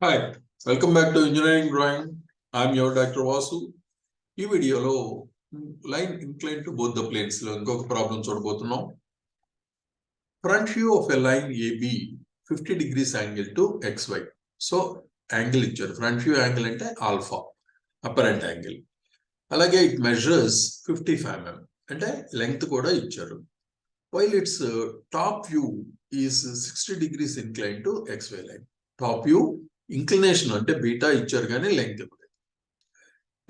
Hi, welcome back to Engineering Drawing. I'm your Dr. Vasu. ఈ వీడియోలో line incline to both the planes లో ఇంకొక problem చూడబోతున్నాం. Front view of a line AB 50 degrees angle to XY. So angle ఇచ్చారు. Front view angle అంటే alpha, apparent angle. అలాగే it measures 55 mm అంటే length కూడా ఇచ్చారు. While it's top view is 60 degrees inclined to XY line. Top view inclination అంటే beta ఇచ్చారు కానీ length ఇవ్వలేదు.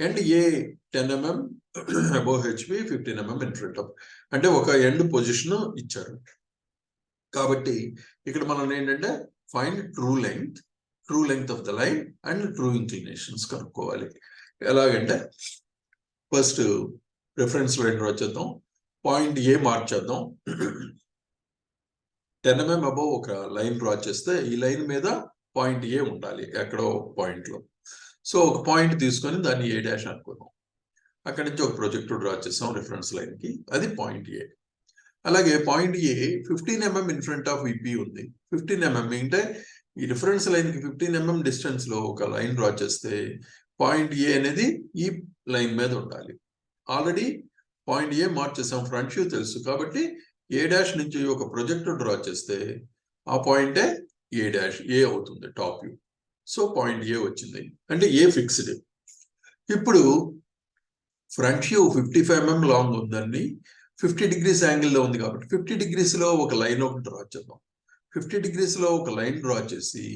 And a 10 mm above HP 15 mm in front of అంటే ఒక ఎండ్ పొజిషన్ ఇచ్చారు. కాబట్టి ఇక్కడ మనం ఏంటంటే find true length of the line and true inclinations కనుక్కోవాలి. ఎలాగంటే ఫస్ట్ రిఫరెన్స్ లైన్ డ్రా చేద్దాం. పాయింట్ ఏ మార్చేద్దాం. 10 mm అబోవ్ ఒక లైన్ డ్రా చేస్తే ఈ లైన్ మీద పాయింట్ ఏ ఉండాలి ఎక్కడో పాయింట్ లో. సో ఒక పాయింట్ తీసుకొని దాన్ని ఏ డాష్ అనుకున్నాం. అక్కడి నుంచి ఒక ప్రొజెక్టర్ డ్రా చేసాం రిఫరెన్స్ లైన్ కి, అది పాయింట్ ఏ. అలాగే point A 15 mm in front of VP ఉంది. 15 mm అంటే ఈ రిఫరెన్స్ లైన్ కి 15 mm డిస్టెన్స్ లో ఒక లైన్ డ్రా చేస్తే పాయింట్ ఏ అనేది ఈ లైన్ మీద ఉండాలి. ఆల్రెడీ పాయింట్ ఏ మార్చేసాం, ఫ్రంట్ వ్యూ తెలుసు కాబట్టి ఏ డాష్ నుంచి ఒక ప్రొజెక్టర్ డ్రా చేస్తే ఆ పాయింటే ఏ డాష్ ఏ అవుతుంది టాప్ వ్యూ. సో పాయింట్ ఏ వచ్చింది అంటే ఏ ఫిక్స్డ్. ఇప్పుడు ఫ్రంట్ వ్యూ 55 mm లాంగ్ ఉందండి, 50 degrees యాంగిల్లో ఉంది కాబట్టి 50 degrees లో ఒక లైన్ ఒకటి డ్రా చేద్దాం. 50 degrees లో ఒక లైన్ డ్రా చేసి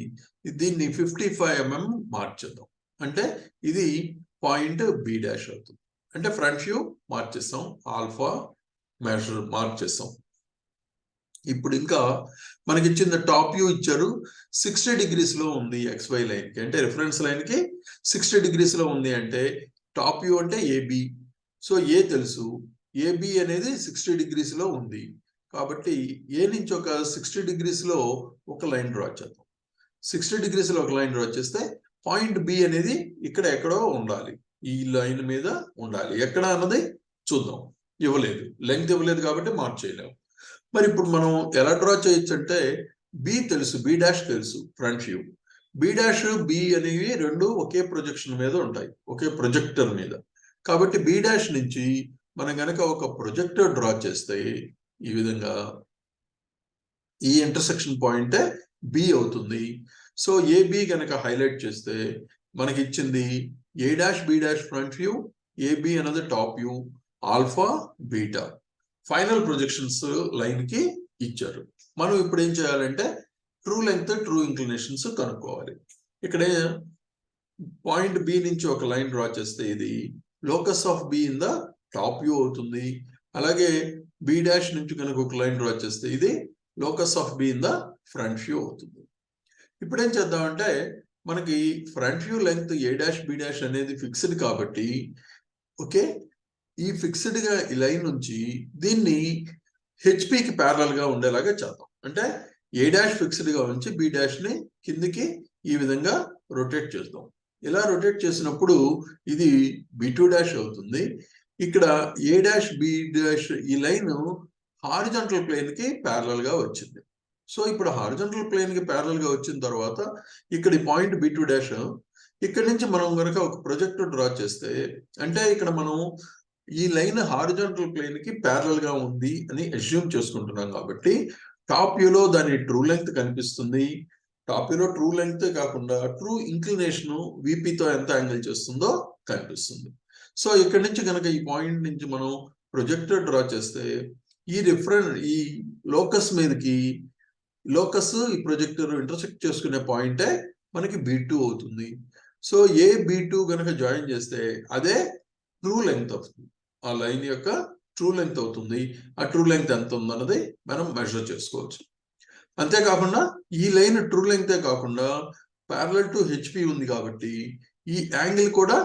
దీన్ని 55 mm మార్చేద్దాం. అంటే ఇది పాయింట్ బి డాష్ అవుతుంది. అంటే ఫ్రంట్ వ్యూ మార్చేస్తాం, ఆల్ఫా మెజర్ మార్చేస్తాం. ఇప్పుడు ఇంకా మనకి ఇచ్చింది టాప్ వ్యూ ఇచ్చారు, 60 degrees లో ఉంది XY లైన్ కి, అంటే రిఫరెన్స్ లైన్ కి 60 degrees లో ఉంది. అంటే టాప్ వ్యూ అంటే ఏబి. సో ఏ తెలుసు, ఏబి అనేది 60 degrees లో ఉంది కాబట్టి ఏ నుంచి ఒక 60 degrees లో ఒక లైన్ డ్రా చేద్దాం. 60 degrees లో ఒక లైన్ డ్రా చేస్తే పాయింట్ బి అనేది ఇక్కడ ఎక్కడో ఉండాలి, ఈ లైన్ మీద ఉండాలి. ఎక్కడ అన్నది చూద్దాం. ఇవ్వలేదు, లెంగ్త్ ఇవ్వలేదు కాబట్టి మార్చేయలేము. మరి ఇప్పుడు మనం ఎలా డ్రా చేయొచ్చు అంటే బి తెలుసు, బి డాష్ తెలుసు front view. B dash B అనేవి రెండు ఒకే ప్రొజెక్షన్ మీద ఉంటాయి, ఒకే ప్రొజెక్టర్ మీద. కాబట్టి బి డాష్ నుంచి మనం గనక ఒక ప్రొజెక్టర్ డ్రా చేస్తే ఈ విధంగా ఈ ఇంటర్సెక్షన్ పాయింటే బి అవుతుంది. సో ఏబి గనక హైలైట్ చేస్తే మనకి ఇచ్చింది A dash B dash front view, AB అన్నది top view, alpha beta final projections line కి ఇచ్చారు. మనం ఇప్పుడు ఏం చేయాలంటే ట్రూ లెంగ్త్ ట్రూ ఇంక్లినేషన్స్ కనుక్కోవాలి. ఇక్కడ పాయింట్ బి నుంచి ఒక లైన్ డ్రా చేస్తే ఇది locus of be in the top view అవుతుంది. అలాగే బి డాష్ నుంచి కనుక ఒక లైన్ డ్రా చేస్తే ఇది locus of be in the front view అవుతుంది. ఇప్పుడు ఏం చేద్దామంటే మనకి ఫ్రంట్ వ్యూ లెంగ్త్ ఏ డాష్ బి డాష్ అనేది ఫిక్స్డ్ కాబట్టి ఓకే, ఈ ఫిక్స్డ్ గా ఈ లైన్ నుంచి దీన్ని హెచ్పికి ప్యారలల్ గా ఉండేలాగా చేద్దాం. అంటే ఏ డాష్ ఫిక్స్డ్ గా ఉంచి బి డాష్ ని కిందికి ఈ విధంగా రొటేట్ చేద్దాం. ఇలా రొటేట్ చేసినప్పుడు ఇది బి2 డాష్ అవుతుంది. ఇక్కడ ఏ డాష్ బి డాష్ ఈ లైన్ హారిజాంటల్ ప్లేన్ కి ప్యారలల్ గా వచ్చింది. సో ఇప్పుడు హారిజాంటల్ ప్లేన్ కి ప్యారలల్ గా వచ్చిన తర్వాత ఇక్కడ ఈ పాయింట్ బి2 డాష్, ఇక్కడ నుంచి మనం కనుక ఒక ప్రొజెక్టర్ డ్రా చేస్తే అంటే ఇక్కడ మనం ఈ లైన్ హారిజాంటల్ ప్లేన్ కి ప్యారలల్ గా ఉంది అని అస్యూమ్ చేసుకుంటున్నాం కాబట్టి టాప్ వ్యూలో దాని ట్రూ లెంగ్త్ కనిపిస్తుంది. టాప్ వ్యూలో ట్రూ లెంగ్త్ కాకుండా ట్రూ ఇంక్లినేషన్ విపితో ఎంత యాంగిల్ చేస్తుందో కనిపిస్తుంది. సో ఇక్కడ నుంచి కనుక ఈ పాయింట్ నుంచి మనం ప్రొజెక్టర్ డ్రా చేస్తే ఈ లోకస్ మీదకి లోకస్ ఈ ప్రొజెక్టర్ ఇంటర్సెక్ట్ చేసుకునే పాయింటే మనకి బి2 అవుతుంది. సో ఏ బి2 కనుక జాయిన్ చేస్తే అదే ట్రూ లెంగ్త్ అవుతుంది, ఆ లైన్ యొక్క ట్రూ లెంగ్త్ అవుతుంది. ఆ ట్రూ లెంగ్త్ ఎంత ఉందన్నది మనం మెజర్ చేసుకోవచ్చు. అంతేకాకుండా ఈ లైన్ ట్రూ లెంగ్తే కాకుండా ప్యారలల్ టు హెచ్పి ఉంది కాబట్టి ఈ యాంగిల్ కూడా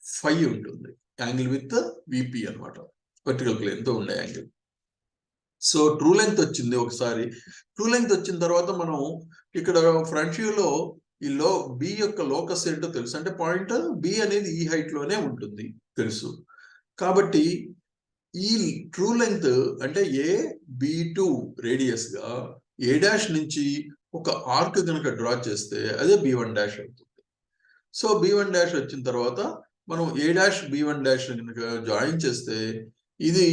5 ఉంటుంది, యాంగిల్ విత్ విపి అనమాట, వర్టికల్ ప్లేన్ తో ఉండే యాంగిల్. సో ట్రూ లెంగ్త్ వచ్చింది. ఒకసారి ట్రూ లెంగ్త్ వచ్చిన తర్వాత మనం ఇక్కడ ఫ్రంట్ వ్యూలో ఈ బి యొక్క లోకస్ ఏంటో తెలుసు, అంటే పాయింట్ బి అనేది ఈ హైట్ లోనే ఉంటుంది తెలుసు. కాబట్టి ఈ ట్రూ లెంగ్త్ అంటే ఏ బి2 రేడియస్ గా ఏ డాష్ నుంచి ఒక ఆర్క్ కనుక డ్రా చేస్తే అదే B1 డాష్ అవుతుంది. సో B1 డాష్ వచ్చిన తర్వాత మనం A డాష్ B1 డాష్ కనుక జాయిన్ చేస్తే ఇది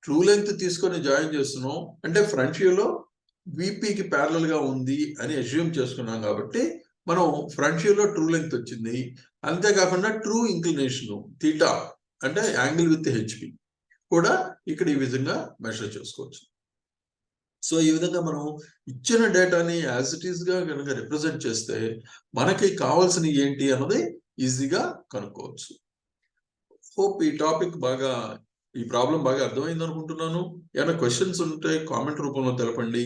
ట్రూ లెంగ్త్ తీసుకొని జాయిన్ చేస్తున్నాం అంటే ఫ్రంట్ వ్యూలో VPకి ప్యారలల్ గా ఉంది అని అజ్యూమ్ చేసుకున్నాం కాబట్టి మనం ఫ్రంట్ వ్యూలో ట్రూ లెంగ్త్ వచ్చింది. అంతేకాకుండా ట్రూ ఇంక్లినేషన్ థీటా అంటే యాంగిల్ విత్ HP కూడా ఇక్కడ ఈ విధంగా మెజర్ చేసుకోవచ్చు. సో ఈ విధంగా మనం ఇచ్చిన డేటాని యాజ్ ఇట్ ఈస్ గా కనుక రిప్రజెంట్ చేస్తే మనకి కావాల్సిన ఏంటి అన్నది ఈజీగా కనుక్కోవచ్చు. హోప్ ఈ టాపిక్ బాగా ఈ ప్రాబ్లం బాగా అర్థమైంది అనుకుంటున్నాను. ఏమైనా క్వశ్చన్స్ ఉంటే కామెంట్ రూపంలో తెలపండి.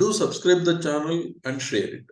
Do subscribe the channel and share it.